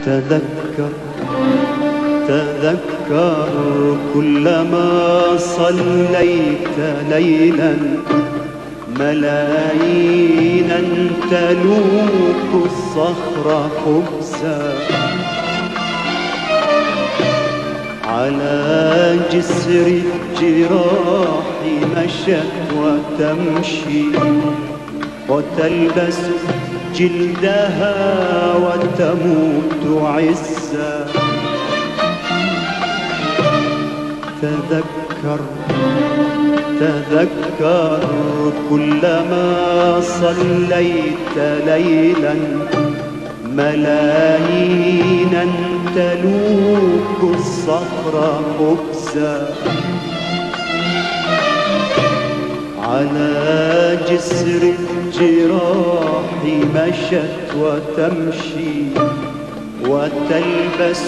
تذكر تذكر كلما صليت ليلا ملايينا تلوك الصخر خبزا على جسر الجراح مشت وتمشي وتلبس جلدها وتموت عزا تذكر تذكر كلما صليت ليلا ملايينا تلوك الصخر خبزا على جسر الجراح مشت وتمشي وتلبس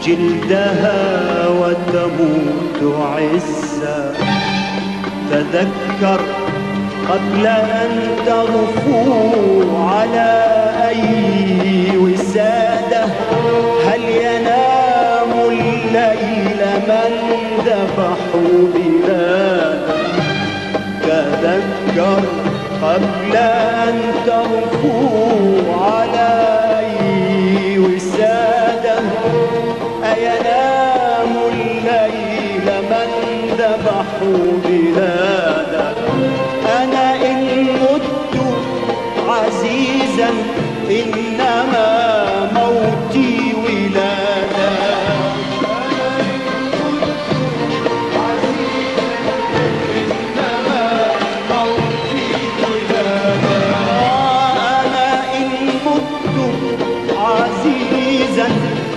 جلدها وتموت عزا تذكر قبل أن تغفو على أي وسادة هل ينام الليل من ذبحوا بلاده تذكر قبل أن تغفو على أي وسادة أينام الليل من ذبحوا بلاده أنا إن مت عزيزا إنما موتي ولادة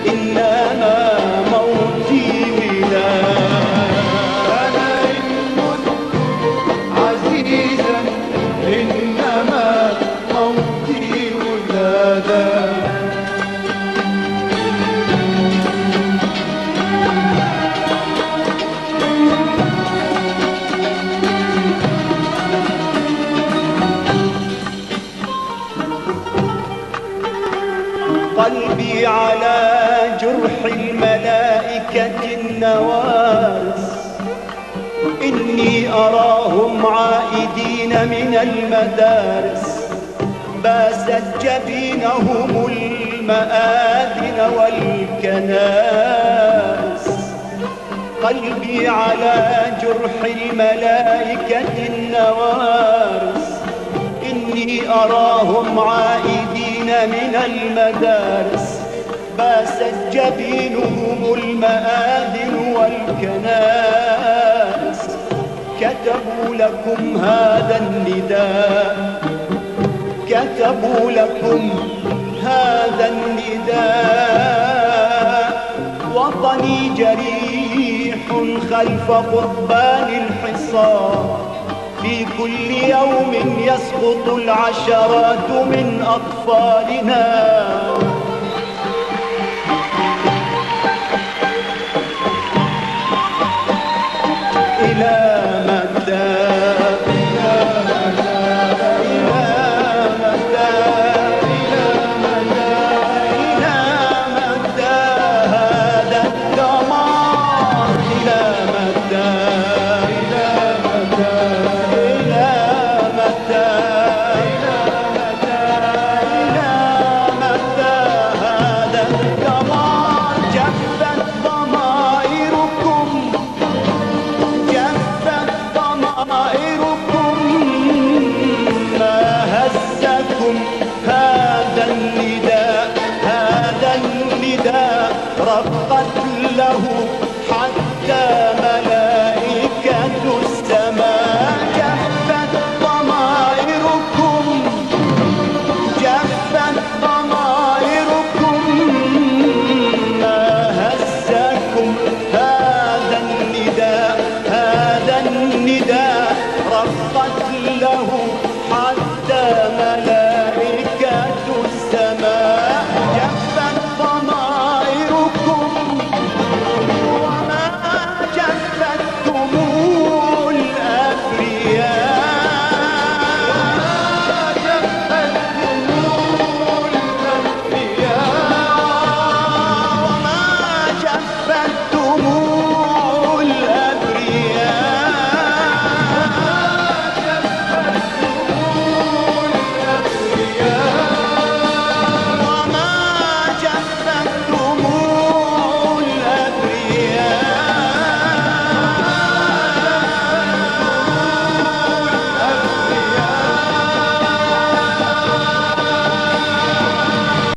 إنما موتي ولادة أنا إن مت عزيزا إنما موتي ولادة قلبي على جرح الملائكة النوارس إني أراهم عائدين من المدارس باست جبينهم المآذن والكنائس قلبي على جرح الملائكة النوارس إني أراهم عائدين من المدارس باست جبينهم المآذن والكنائس كتبوا لكم هذا النداء كتبوا لكم هذا النداء وطني جريح خلف قضبان الحصار في كل يوم يسقط العشرات من أطفالنا إلى متى رقت له